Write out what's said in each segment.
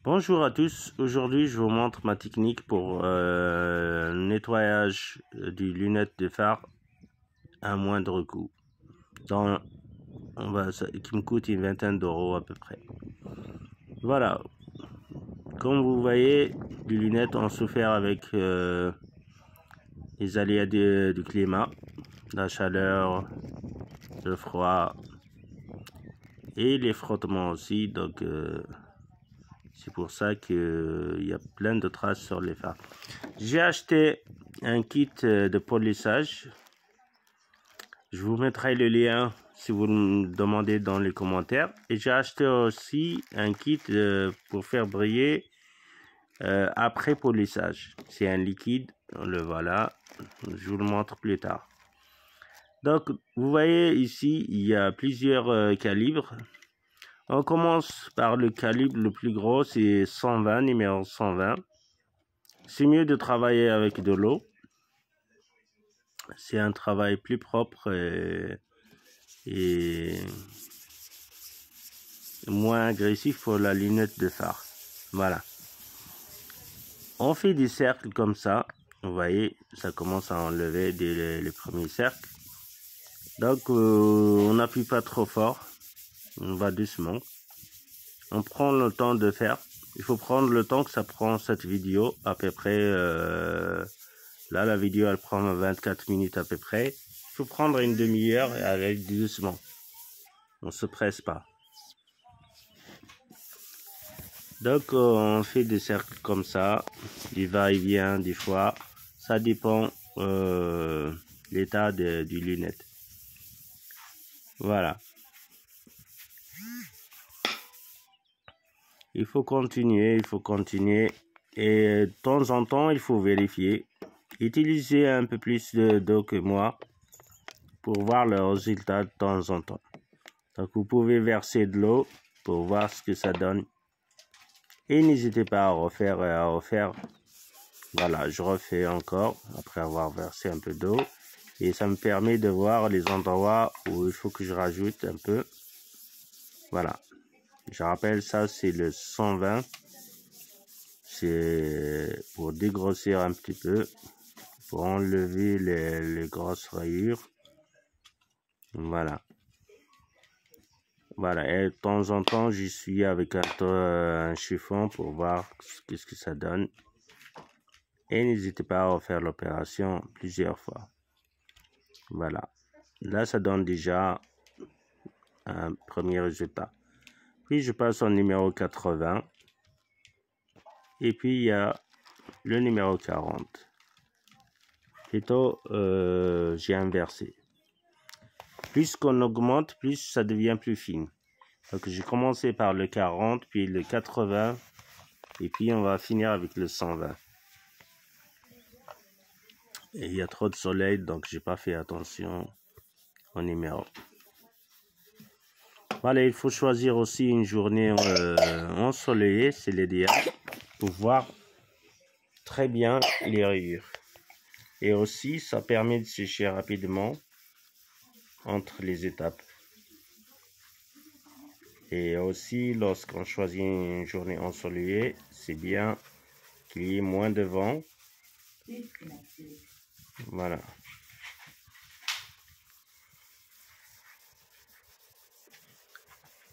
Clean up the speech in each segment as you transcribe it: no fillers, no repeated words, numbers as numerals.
Bonjour à tous, aujourd'hui je vous montre ma technique pour nettoyage des lunettes de phare à moindre coût, qui me coûte une vingtaine d'euros à peu près. Voilà, comme vous voyez, les lunettes ont souffert avec les aléas du climat, la chaleur, le froid et les frottements aussi, donc c'est pour ça qu'il y a plein de traces sur les phares. J'ai acheté un kit de polissage. Je vous mettrai le lien si vous me demandez dans les commentaires. Et j'ai acheté aussi un kit pour faire briller après polissage. C'est un liquide, le voilà. Je vous le montre plus tard. Donc, vous voyez ici, il y a plusieurs calibres. On commence par le calibre le plus gros, c'est 120, numéro 120. C'est mieux de travailler avec de l'eau. C'est un travail plus propre et moins agressif pour la lunette de phare. Voilà. On fait des cercles comme ça. Vous voyez, ça commence à enlever dès les premiers cercles. Donc, on n'appuie pas trop fort. On va doucement. On prend le temps de faire. Il faut prendre le temps que ça prend cette vidéo. À peu près, là, la vidéo, elle prend 24 minutes à peu près. Il faut prendre une demi-heure et aller doucement. On ne se presse pas. Donc, on fait des cercles comme ça. Du va-et-vient des fois. Ça dépend l'état du lunette. Voilà. Il faut continuer. Et de temps en temps, il faut vérifier. Utilisez un peu plus d'eau que moi pour voir le résultat de temps en temps. Donc, vous pouvez verser de l'eau pour voir ce que ça donne. Et n'hésitez pas à refaire. Voilà, je refais encore après avoir versé un peu d'eau. Et ça me permet de voir les endroits où il faut que je rajoute un peu. Voilà. Je rappelle, ça c'est le 120. C'est pour dégrossir un petit peu. Pour enlever les grosses rayures. Voilà. Voilà. Et de temps en temps, j'y suis avec un chiffon pour voir ce que ça donne. Et n'hésitez pas à refaire l'opération plusieurs fois. Voilà. Là, ça donne déjà un premier résultat. Puis, je passe au numéro 80. Et puis, il y a le numéro 40. Plutôt, j'ai inversé. Plus qu'on augmente, plus ça devient plus fin. Donc, j'ai commencé par le 40, puis le 80. Et puis, on va finir avec le 120. Et il y a trop de soleil, donc j'ai pas fait attention au numéro. Voilà, il faut choisir aussi une journée ensoleillée, c'est l'idéal, pour voir très bien les rayures. Et aussi, ça permet de sécher rapidement entre les étapes. Et aussi, lorsqu'on choisit une journée ensoleillée, c'est bien qu'il y ait moins de vent. Voilà.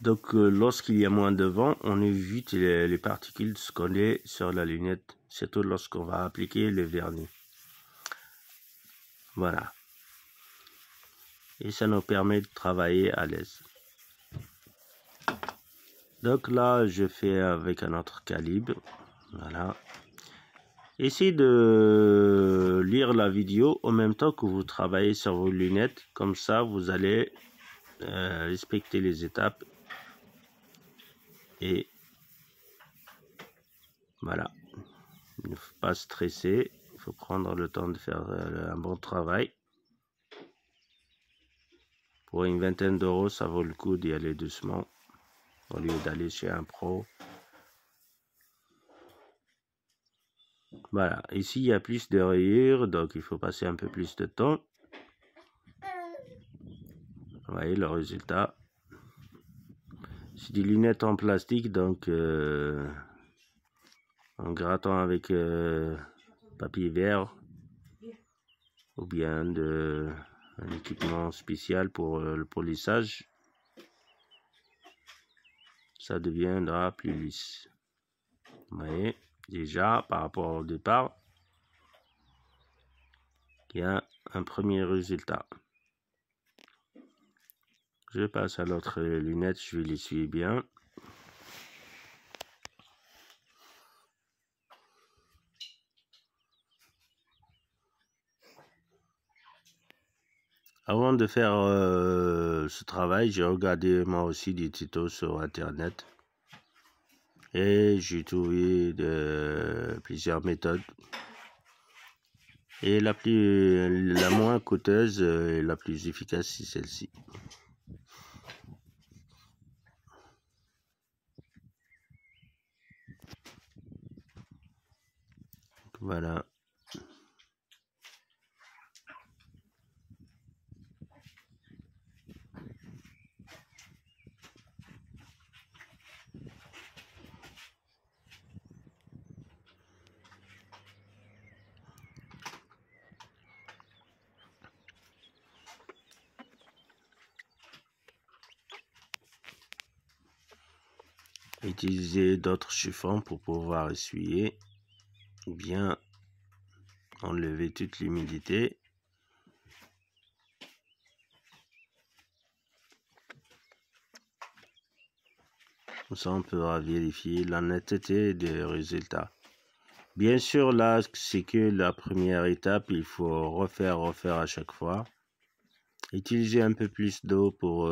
Donc, lorsqu'il y a moins de vent, on évite les particules de se coller sur la lunette, surtout lorsqu'on va appliquer le vernis. Voilà. Et ça nous permet de travailler à l'aise. Donc là, je fais avec un autre calibre. Voilà. Essayez de lire la vidéo en même temps que vous travaillez sur vos lunettes. Comme ça, vous allez respecter les étapes. Et voilà. Il ne faut pas stresser. Il faut prendre le temps de faire un bon travail. Pour une vingtaine d'euros, ça vaut le coup d'y aller doucement au lieu d'aller chez un pro. Voilà, ici il y a plus de rayures, donc il faut passer un peu plus de temps. Vous voyez le résultat. C'est des lunettes en plastique, donc en grattant avec papier vert ou bien un équipement spécial pour le polissage, ça deviendra plus lisse. Vous voyez, déjà par rapport au départ, il y a un premier résultat. Je passe à l'autre lunette, je vais l'essuyer bien. Avant de faire ce travail, j'ai regardé moi aussi des tutos sur internet et j'ai trouvé plusieurs méthodes. Et la moins coûteuse et la plus efficace, c'est celle-ci. Voilà. Utiliser d'autres chiffons pour pouvoir essuyer ou bien enlever toute l'humidité. Comme ça, on pourra vérifier la netteté des résultats. Bien sûr, là, c'est que la première étape. Il faut refaire à chaque fois. Utiliser un peu plus d'eau pour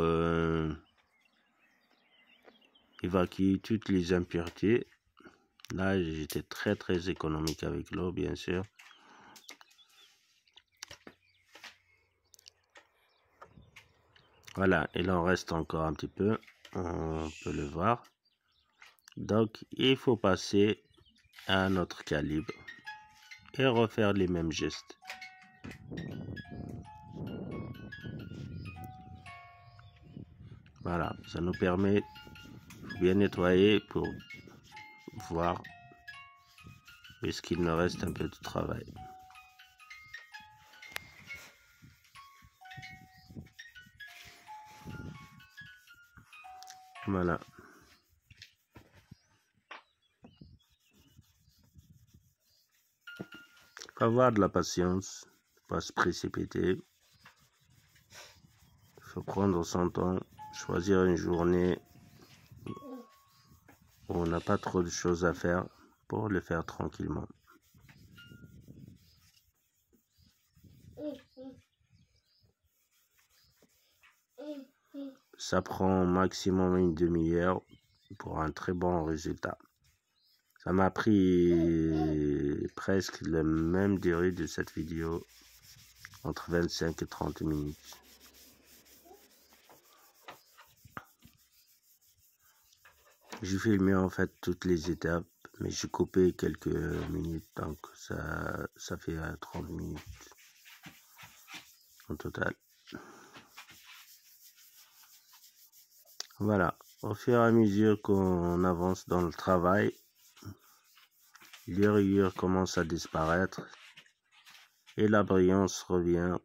évacuer toutes les impuretés. Là, j'étais très économique avec l'eau, bien sûr. Voilà, il en reste encore un petit peu. On peut le voir. Donc, il faut passer à un autre calibre et refaire les mêmes gestes. Voilà, ça nous permet de bien nettoyer pour voir où est-ce qu'il nous reste un peu de travail. Voilà. Il faut avoir de la patience, pas se précipiter. Il faut prendre son temps, choisir une journée où on n'a pas trop de choses à faire pour le faire tranquillement. Ça prend maximum une demi-heure pour un très bon résultat. Ça m'a pris presque la même durée de cette vidéo, entre 25 et 30 minutes. J'ai filmé en fait toutes les étapes, mais j'ai coupé quelques minutes, donc ça fait 30 minutes en total. Voilà, au fur et à mesure qu'on avance dans le travail, les rayures commencent à disparaître et la brillance revient.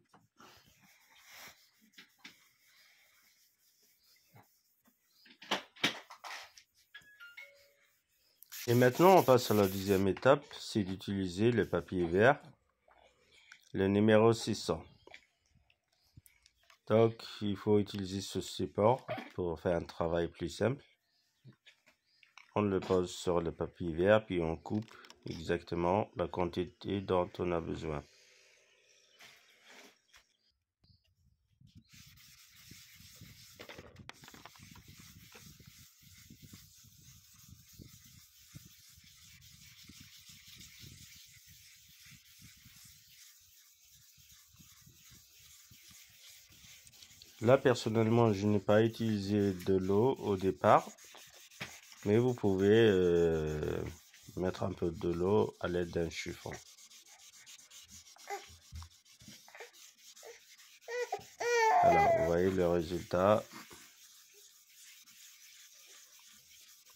Et maintenant, on passe à la deuxième étape, c'est d'utiliser le papier vert, le numéro 600. Donc, il faut utiliser ce support pour faire un travail plus simple. On le pose sur le papier vert, puis on coupe exactement la quantité dont on a besoin. Là, personnellement, je n'ai pas utilisé de l'eau au départ, mais vous pouvez mettre un peu de l'eau à l'aide d'un chiffon. Alors, vous voyez le résultat.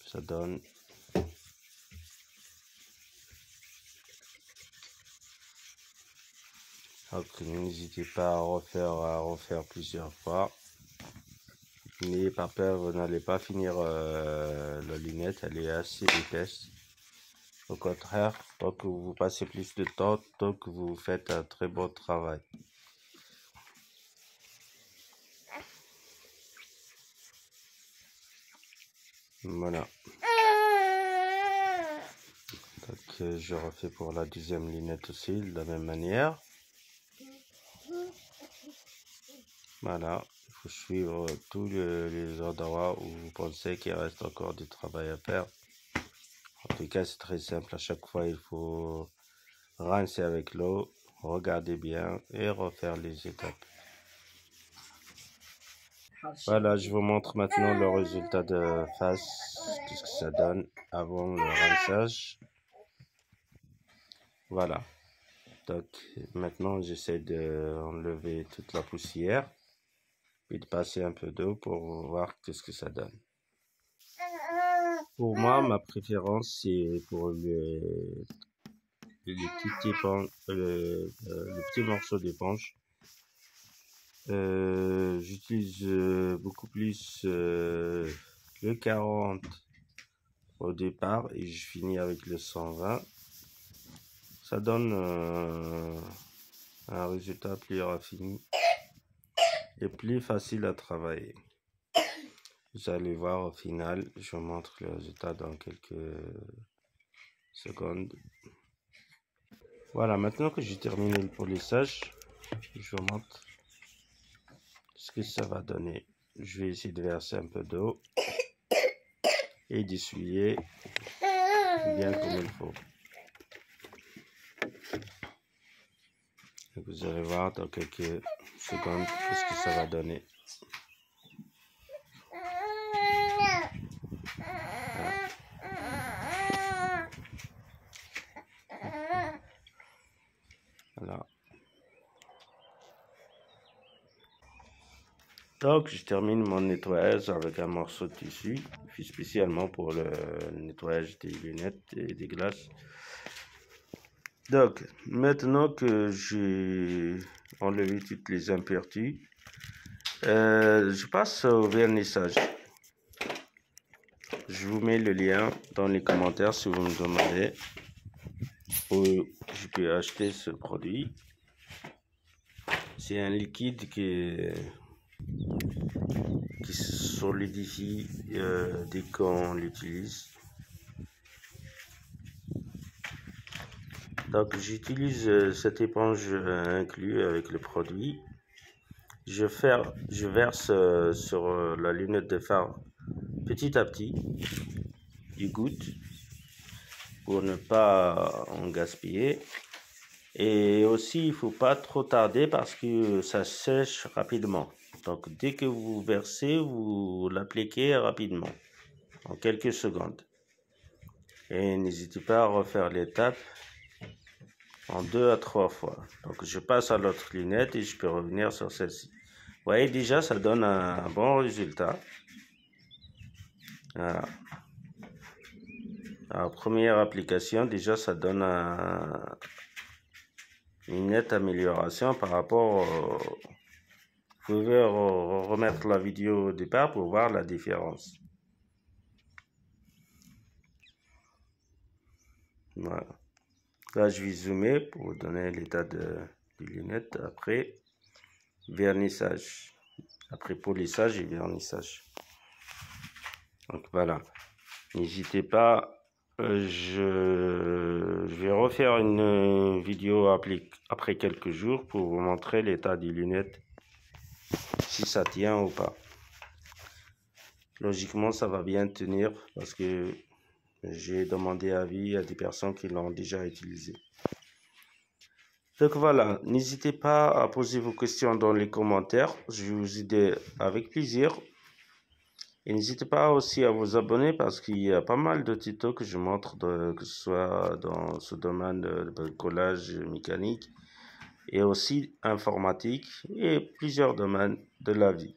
Ça donne Donc n'hésitez pas à refaire plusieurs fois. N'ayez pas peur, vous n'allez pas finir la lunette, elle est assez épaisse. Au contraire, tant que vous passez plus de temps, tant que vous faites un très bon travail. Voilà. Donc je refais pour la deuxième lunette aussi de la même manière. Voilà, il faut suivre tous les endroits où vous pensez qu'il reste encore du travail à faire. En tout cas, c'est très simple. À chaque fois, il faut rincer avec l'eau, regarder bien et refaire les étapes. Voilà, je vous montre maintenant le résultat de face, qu'est-ce que ça donne avant le rinçage. Voilà. Donc maintenant, j'essaie d'enlever toute la poussière et de passer un peu d'eau pour voir qu'est-ce que ça donne. Pour moi, ma préférence, c'est pour le petit morceau d'éponge. J'utilise beaucoup plus le 40 au départ et je finis avec le 120. Ça donne un résultat plus raffiné et plus facile à travailler. Vous allez voir au final, je vous montre le résultat dans quelques secondes. Voilà, maintenant que j'ai terminé le polissage, je vous montre ce que ça va donner. Je vais essayer de verser un peu d'eau et d'essuyer bien comme il faut. Et vous allez voir dans quelques secondes qu'est-ce que ça va donner. Voilà. Donc, je termine mon nettoyage avec un morceau de tissu, fait spécialement pour le nettoyage des lunettes et des glaces. Donc, maintenant que j'ai enlevé toutes les impuretés, je passe au vernissage. Je vous mets le lien dans les commentaires si vous me demandez où je peux acheter ce produit. C'est un liquide qui se solidifie dès qu'on l'utilise. Donc j'utilise cette éponge inclue avec le produit. Je verse sur la lunette de phare petit à petit du goutte pour ne pas en gaspiller. Et aussi, il faut pas trop tarder parce que ça sèche rapidement. Donc, dès que vous versez, vous l'appliquez rapidement, en quelques secondes. Et n'hésitez pas à refaire l'étape en 2 à 3 fois. Donc, je passe à l'autre lunette et je peux revenir sur celle-ci. Vous voyez, déjà, ça donne un bon résultat. Voilà. Alors, première application, déjà, ça donne une nette amélioration par rapport au... Vous pouvez remettre la vidéo au départ pour voir la différence. Voilà. Là, je vais zoomer pour vous donner l'état des lunettes après vernissage. Après polissage et vernissage. Donc voilà. N'hésitez pas. Je vais refaire une vidéo après quelques jours pour vous montrer l'état des lunettes. Si ça tient ou pas. Logiquement, ça va bien tenir parce que j'ai demandé avis à des personnes qui l'ont déjà utilisé. Donc voilà, n'hésitez pas à poser vos questions dans les commentaires. Je vais vous aider avec plaisir. Et n'hésitez pas aussi à vous abonner parce qu'il y a pas mal de tutos que je montre, que ce soit dans ce domaine de bricolage mécanique et aussi informatique et plusieurs domaines de la vie.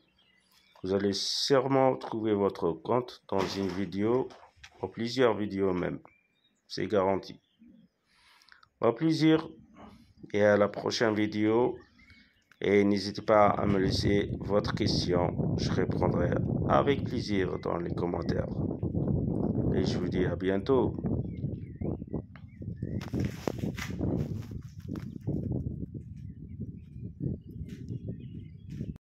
Vous allez sûrement trouver votre compte dans une vidéo, ou plusieurs vidéos même. C'est garanti. Au plaisir. et à la prochaine vidéo. Et n'hésitez pas à me laisser votre question. Je répondrai avec plaisir dans les commentaires. Et je vous dis à bientôt.